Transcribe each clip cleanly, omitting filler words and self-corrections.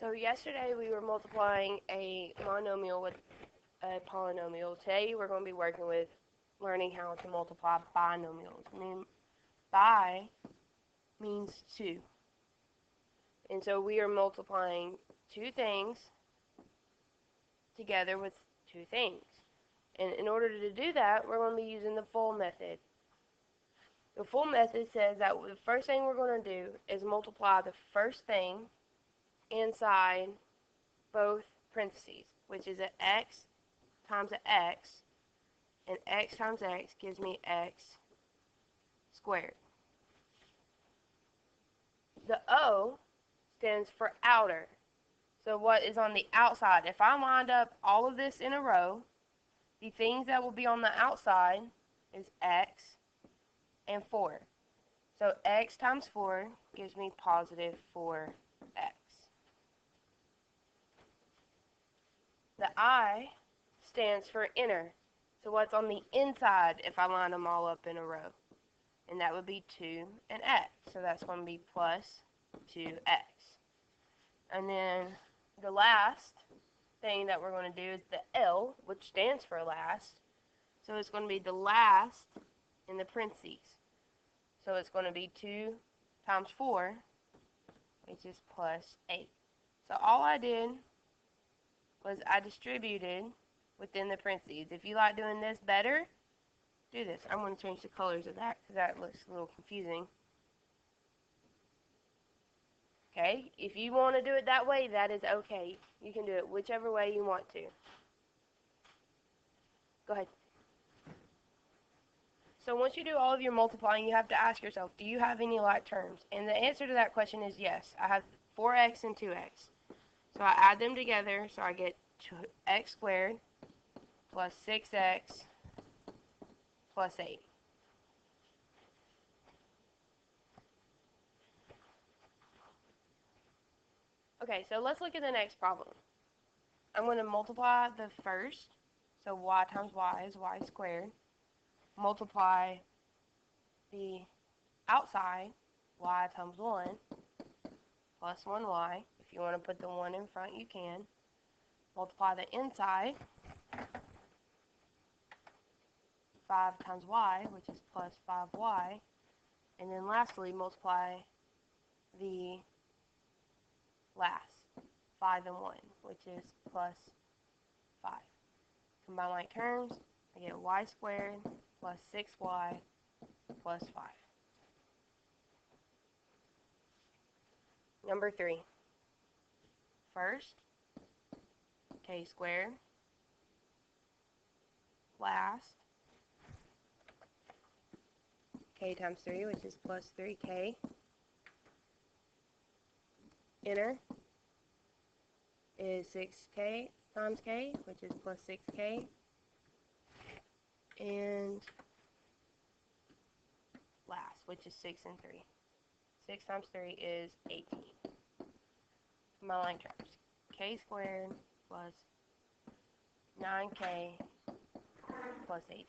So yesterday we were multiplying a monomial with a polynomial. Today we're going to be working with learning how to multiply binomials. Bi means two. And so we are multiplying two things together with two things. And in order to do that, we're going to be using the full method. The full method says that the first thing we're going to do is multiply the first thing inside both parentheses, which is an x times an x, and x times x gives me x squared. The O stands for outer. So what is on the outside? If I lined up all of this in a row, the things that will be on the outside is x and 4. So x times 4 gives me positive 4x. The I stands for inner. So what's on the inside if I line them all up in a row? And that would be 2 and x. So that's going to be plus 2x. And then the last thing that we're going to do is the L, which stands for last. So it's going to be the last in the parentheses. So it's going to be 2 times 4, which is plus 8. So all I did was I distributed within the parentheses. If you like doing this better, do this. I'm going to change the colors of that because that looks a little confusing. Okay, if you want to do it that way, that is okay. You can do it whichever way you want to. Go ahead. So once you do all of your multiplying, you have to ask yourself, do you have any like terms? And the answer to that question is yes. I have 4x and 2x. So I add them together, so I get x squared plus 6x plus 8. Okay, so let's look at the next problem. I'm going to multiply the first, so y times y is y squared. Multiply the outside, y times 1, plus 1y. If you want to put the 1 in front, you can. Multiply the inside, 5 times y, which is plus 5y. And then lastly, multiply the last, 5 and 1, which is plus 5. Combine like terms, I get y squared plus 6y plus 5. Number 3. First, k squared, last, k times 3, which is plus 3k. Inner is 6k times k, which is plus 6k. And last, which is 6 and 3. 6 times 3 is 18. My line terms. K squared plus 9k plus 18.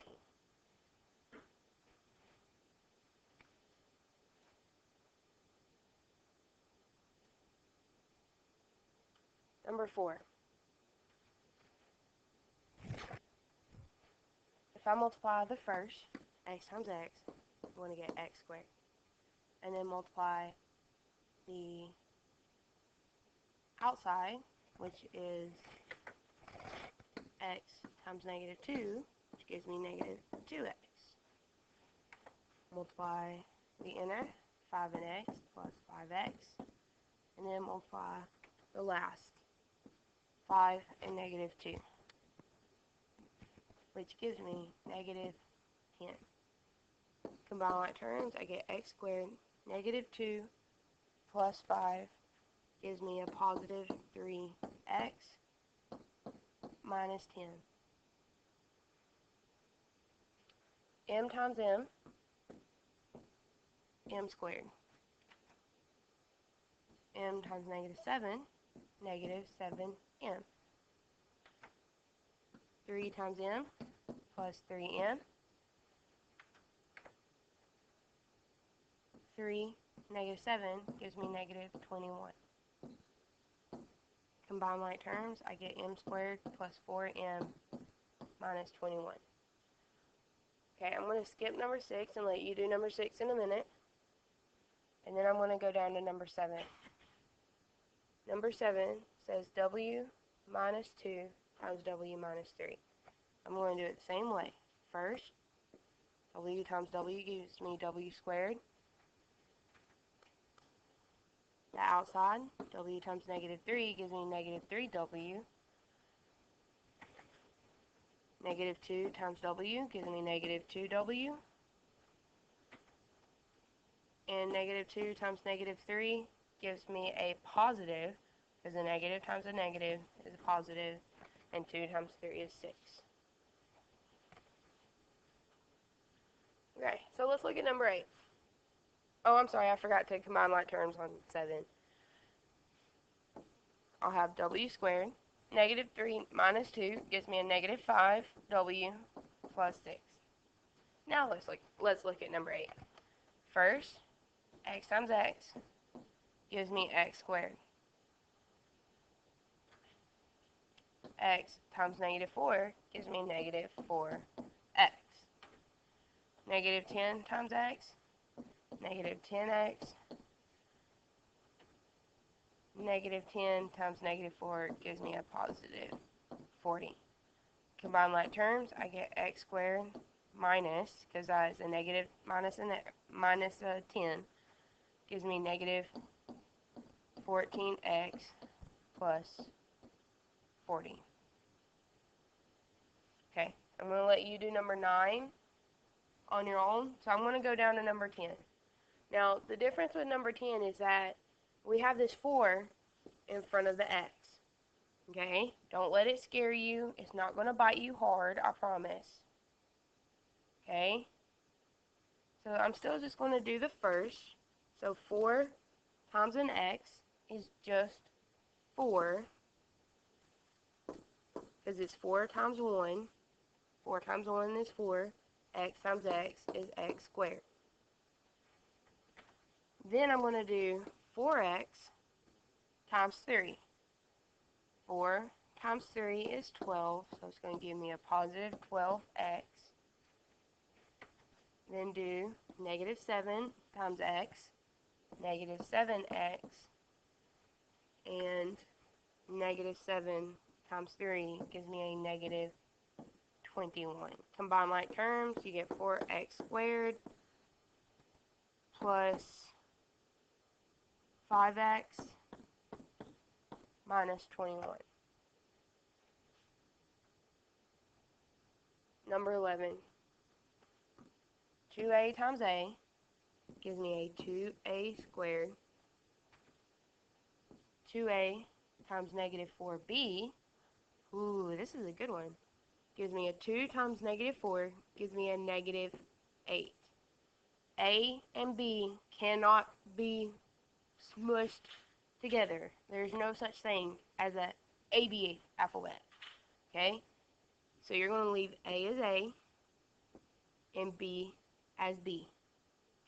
Number 4. If I multiply the first, x times x, I'm going to get x squared. And then multiply the outside, which is x times negative 2, which gives me negative 2x. Multiply the inner, 5 and x plus 5x. And then multiply the last, 5 and negative 2, which gives me negative 10. Combine like terms, I get x squared, negative 2 plus 5 gives me a positive 3x minus 10. M times m, m squared. M times negative 7, negative 7m. 3 times m plus 3m. 3 negative 7 gives me negative 21. Combine like terms, I get m squared plus 4m minus 21. Okay, I'm going to skip number 6 and let you do number 6 in a minute. And then I'm going to go down to number 7. Number 7 says w minus 2 times w minus 3. I'm going to do it the same way. First, w times w gives me w squared. The outside, w times negative 3 gives me negative 3w. Negative 2 times w gives me negative 2w. And negative 2 times negative 3 gives me a positive, because a negative times a negative is a positive, and 2 times 3 is 6. Okay, so let's look at number 8. Oh, I'm sorry, I forgot to combine like terms on 7. I'll have w squared. Negative 3 minus 2 gives me a negative 5w plus 6. Now let's look at number 8. First, x times x gives me x squared. X times negative 4 gives me negative 4x. Negative 10 times x, negative 10x. Negative 10 times negative 4 gives me a positive 40. Combine like terms, I get x squared minus, because that is a negative minus a 10, gives me negative 14x plus 40. Okay, I'm going to let you do number 9 on your own. So I'm going to go down to number 10. Now, the difference with number 10 is that we have this 4 in front of the x. Okay? Don't let it scare you. It's not going to bite you hard, I promise. Okay? So I'm still just going to do the first. So 4 times an x is just 4, because it's 4 times 1. 4 times 1 is 4. X times x is x squared. Then I'm going to do 4x times 3. 4 times 3 is 12, so it's going to give me a positive 12x. Then do negative 7 times x, negative 7x, and negative 7 times 3 gives me a negative 21. Combine like terms, you get 4x squared plus 5x minus 21. Number 11. 2a times a gives me a 2a squared. 2a times negative 4b, ooh, this is a good one, gives me a 2 times negative 4, gives me a negative 8. A and B cannot be smushed together. There's no such thing as a AB alphabet. Okay? So you're going to leave A as A and B as B.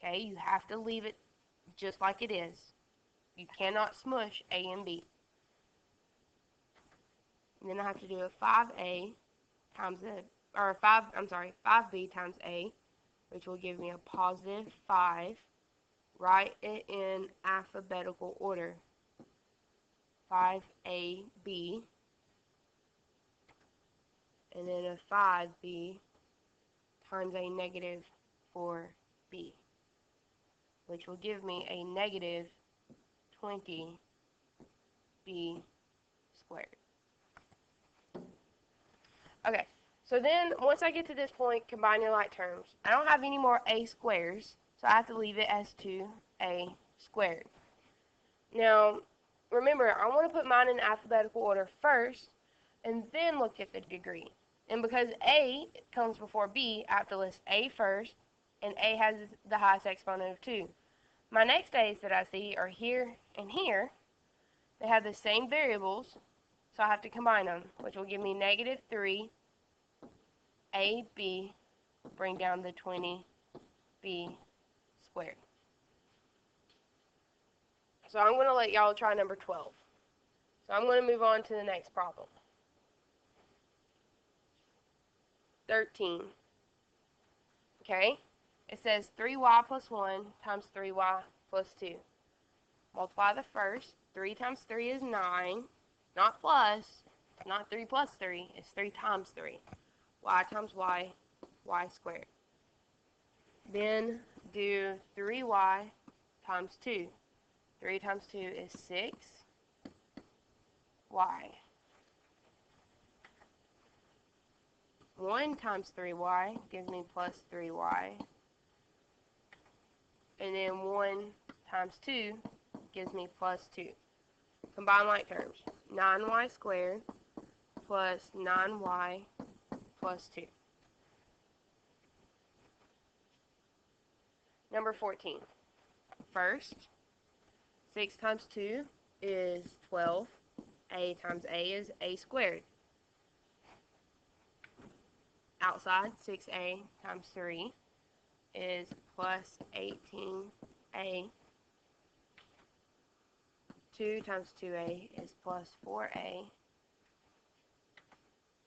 Okay? You have to leave it just like it is. You cannot smush A and B. And then I have to do a 5A times 5B times A, which will give me a positive 5. Write it in alphabetical order. 5AB, and then a 5B times a negative 4B, which will give me a negative 20B squared. Okay, so then once I get to this point, combine your like terms. I don't have any more a squares, so I have to leave it as 2a squared. Now, remember, I want to put mine in alphabetical order first, and then look at the degree. And because a comes before b, I have to list a first, and a has the highest exponent of 2. My next a's that I see are here and here. They have the same variables, so I have to combine them, which will give me negative 3 AB, bring down the 20B squared. So I'm going to let y'all try number 12. So I'm going to move on to the next problem. 13. Okay? It says 3y plus 1 times 3y plus 2. Multiply the first. 3 times 3 is 9. Not plus. It's not 3 plus 3. It's 3 times 3. Y times y, y squared. Then do 3y times 2. 3 times 2 is 6y. 1 times 3y gives me plus 3y. And then 1 times 2 gives me plus 2. Combine like terms. 9y squared plus 9y plus 2. Number 14. First, 6 times 2 is 12. A times a is a squared. Outside, 6a times 3 is plus 18a. 2 times 2a is plus 4a.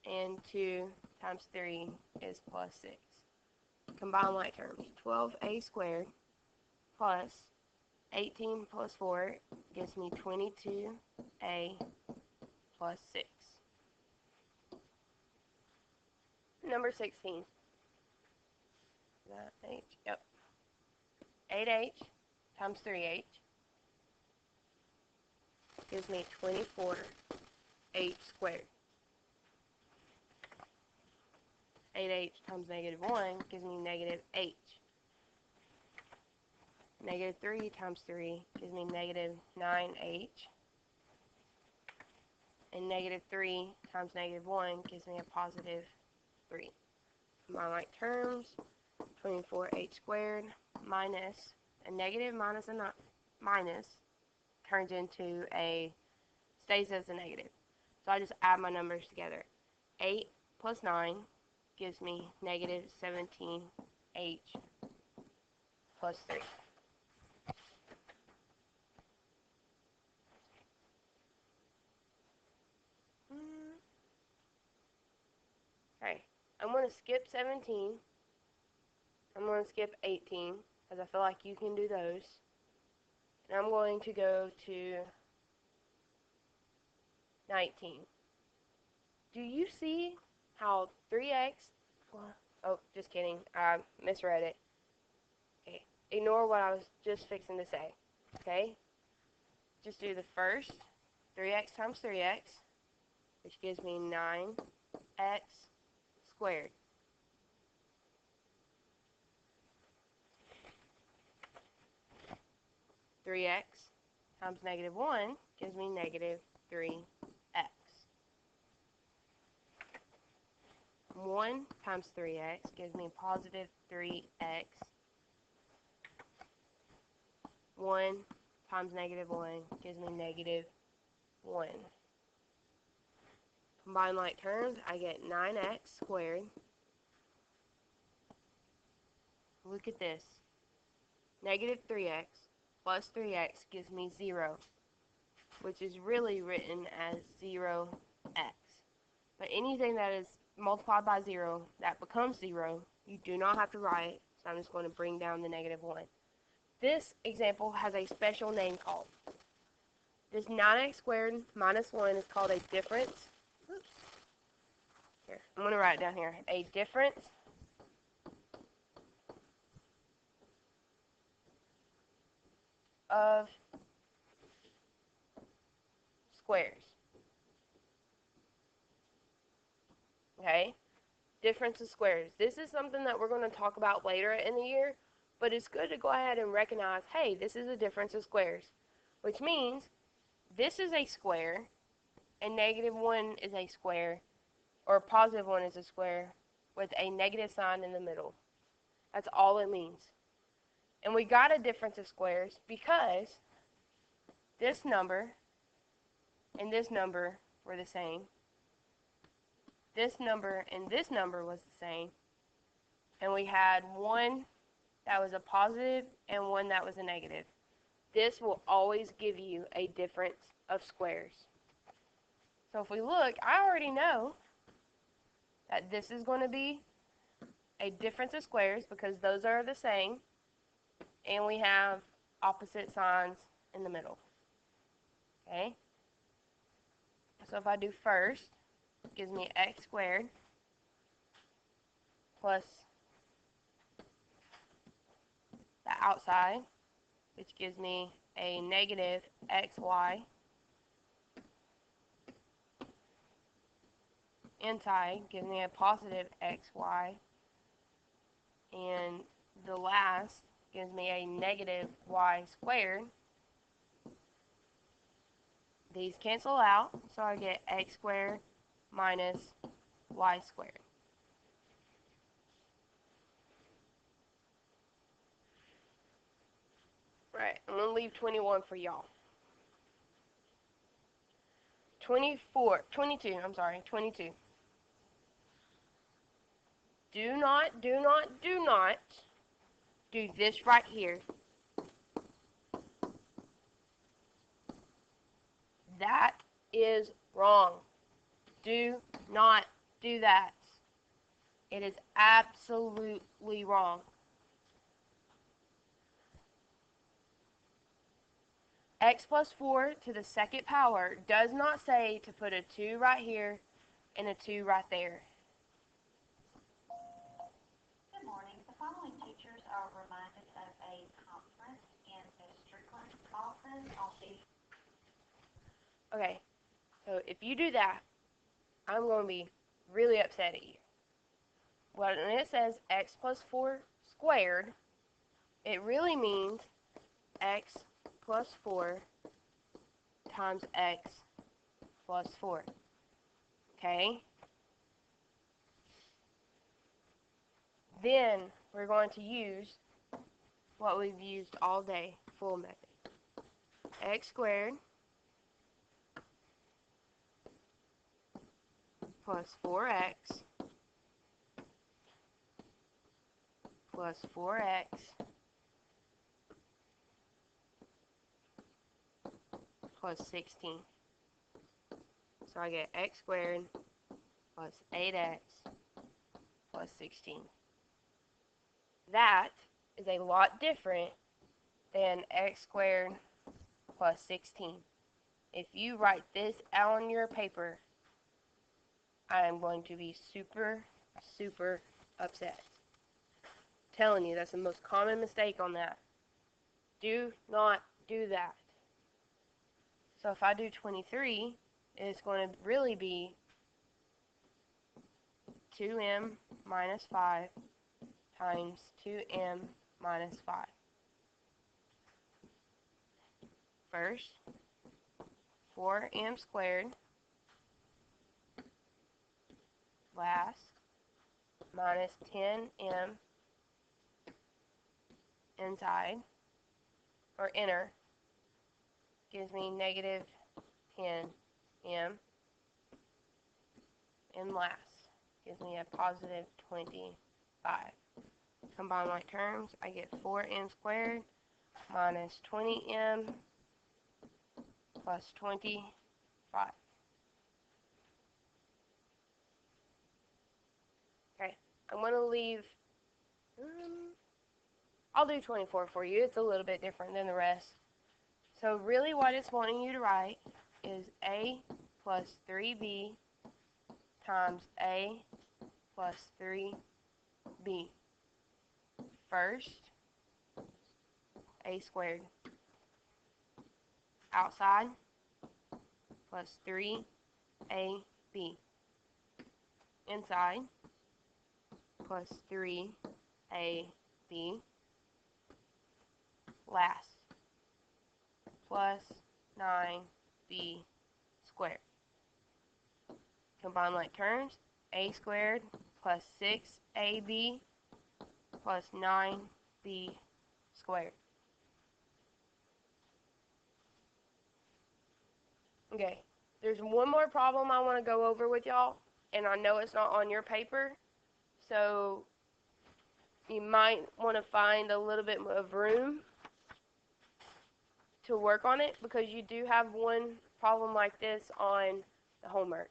And 2 times 3 is plus 6. Combine like terms. 12a squared plus 18 plus 4 gives me 22a plus 6. Number 16. Is that h? Yep. 8h times 3h gives me 24h squared. 8h times negative 1 gives me negative h. Negative 3 times 3 gives me negative 9h. And negative 3 times negative 1 gives me a positive 3. Combine like terms. 24h squared minus a negative minus a minus turns into a, stays as a negative. So I just add my numbers together. 8 plus 9 gives me negative 17h plus 3. Okay, I'm going to skip 17. I'm going to skip 18 because I feel like you can do those. And I'm going to go to 19. Do you see how 3x, oh, just kidding, I misread it. Okay, ignore what I was just fixing to say, okay? Just do the first, 3x times 3x, which gives me 9x squared. Three x times negative 1 gives me negative 3x. 1 times 3x gives me positive 3x. 1 times negative 1 gives me negative 1. Combine like terms, I get 9x squared. Look at this. Negative 3x plus 3x gives me 0, which is really written as 0x. But anything that is multiplied by 0, that becomes 0, you do not have to write, so I'm just going to bring down the negative 1. This example has a special name called. This 9x squared minus 1 is called a difference. Oops. Here, I'm going to write it down here. A difference of squares. Okay? Difference of squares. This is something that we're going to talk about later in the year, but it's good to go ahead and recognize, hey, this is a difference of squares, which means this is a square, and negative 1 is a square, or positive 1 is a square, with a negative sign in the middle. That's all it means. And we got a difference of squares because this number and this number were the same. This number and this number was the same. And we had one that was a positive and one that was a negative. This will always give you a difference of squares. So if we look, I already know that this is going to be a difference of squares because those are the same, and we have opposite signs in the middle. Okay? So if I do first, it gives me x squared plus the outside, which gives me a negative xy. Inside gives me a positive xy. And the last gives me a negative y squared. These cancel out, so I get x squared minus y squared. Right, I'm going to leave 21 for y'all. 22, Do not do this right here. That is wrong. Do not do that. It is absolutely wrong. X plus 4 to the second power does not say to put a 2 right here and a 2 right there. Good morning. The following teachers are reminded of a conference in Ms. Strickland's office on the... Okay, so if you do that, I'm going to be really upset at you. When it says x plus 4 squared, it really means x plus 4 times x plus 4. Okay? Then we're going to use what we've used all day, full method. X squared plus 4x plus 4x plus 16. So I get x squared plus 8x plus 16. That is a lot different than x squared plus 16. If you write this out on your paper, I am going to be super, super upset. I'm telling you, that's the most common mistake on that. Do not do that. So if I do 23, it's going to really be 2m minus 5 times 2m minus 5. First, 4m squared. Last, minus 10m inside, or inner, gives me negative 10m. And last, gives me a positive 25. Combine my terms, I get 4m squared minus 20m plus 25. Okay, I'm going to leave, I'll do 24 for you. It's a little bit different than the rest. So really what it's wanting you to write is a plus 3b times a plus 3b. First, a squared. Outside, plus 3ab. Inside, plus 3ab. Last, plus 9b squared. Combine like terms, a squared plus 6ab plus 9b squared. Okay, there's one more problem I want to go over with y'all, and I know it's not on your paper, so you might want to find a little bit of room to work on it, because you do have one problem like this on the homework.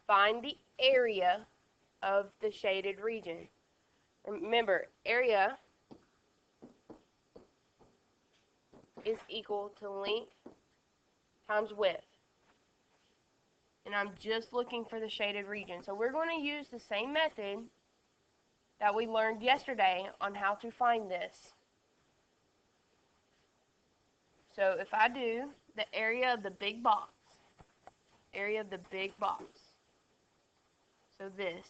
Find the area of the shaded region. Remember, area is equal to length times width. And I'm just looking for the shaded region. So we're going to use the same method that we learned yesterday on how to find this. So if I do the area of the big box, so this,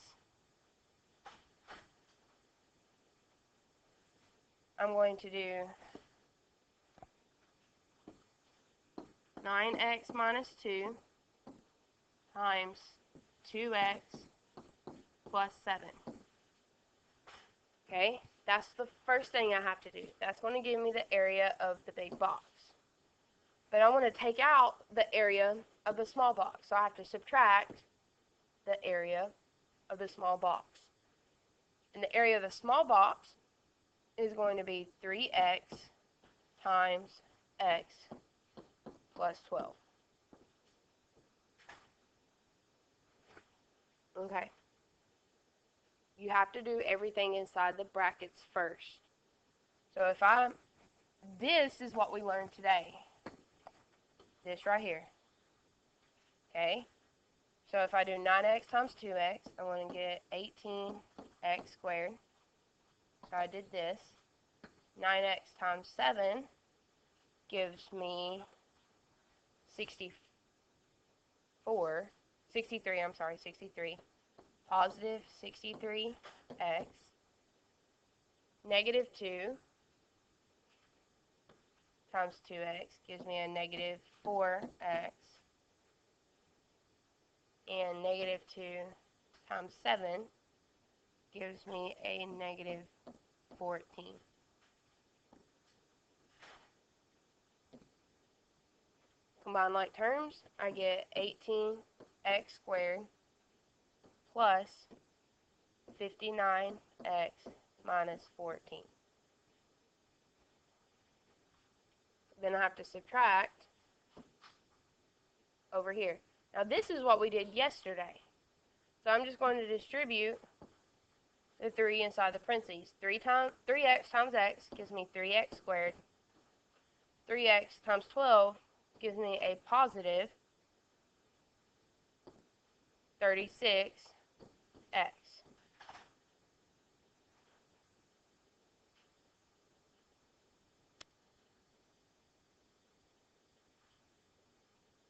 I'm going to do 9x minus 2 times 2x plus 7. Okay, that's the first thing I have to do. That's going to give me the area of the big box. But I want to take out the area of the small box. So I have to subtract the area of the small box. And the area of the small box is going to be 3x times x plus 12. Okay. You have to do everything inside the brackets first. So this is what we learned today. This right here. Okay? So if I do 9x times 2x, I'm going to get 18x squared. So I did this. 9x times 7 gives me 63. Positive 63x. Negative 2 times 2x gives me a negative 4x. And negative 2 times 7 gives me a negative 14. Combine like terms, I get 18x squared plus 59x minus 14. Then I have to subtract over here. Now this is what we did yesterday. So I'm just going to distribute the 3 inside the parentheses. 3x times x gives me 3x squared. 3x times 12 gives me a positive 36x.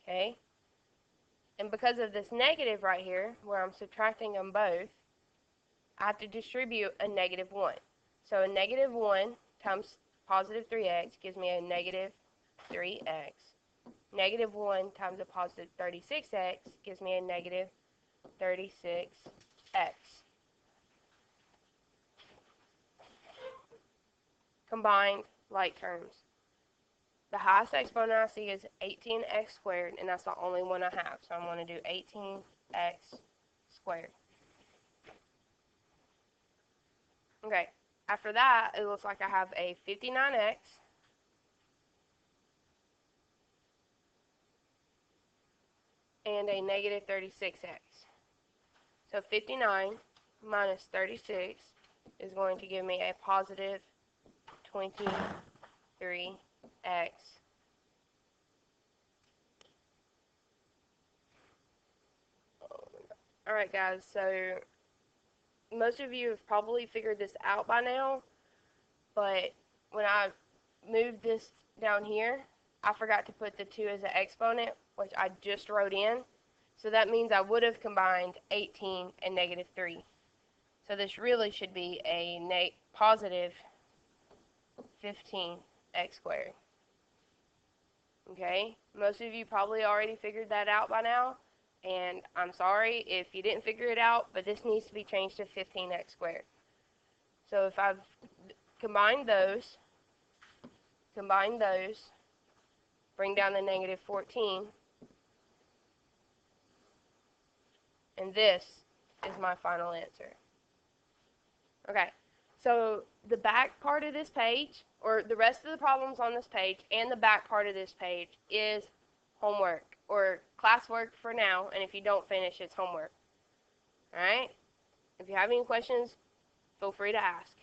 Okay? And because of this negative right here, where I'm subtracting them both, I have to distribute a negative 1. So a negative 1 times positive 3x gives me a negative 3x. Negative 1 times a positive 36x gives me a negative 36x. Combined like terms. The highest exponent I see is 18x squared, and that's the only one I have. So I'm going to do 18x squared. Okay, after that, it looks like I have a 59x and a negative 36x. So 59 minus 36 is going to give me a positive 23x. Alright guys, so most of you have probably figured this out by now, but when I moved this down here, I forgot to put the 2 as an exponent, which I just wrote in. So that means I would have combined 18 and negative 3. So this really should be a positive 15x squared. Okay? Most of you probably already figured that out by now. And I'm sorry if you didn't figure it out, but this needs to be changed to 15x squared. So if I've combined those, bring down the negative 14, and this is my final answer. Okay, so the back part of this page, or the rest of the problems on this page, and the back part of this page is homework, or classwork for now, and if you don't finish, it's homework. Alright? If you have any questions, feel free to ask.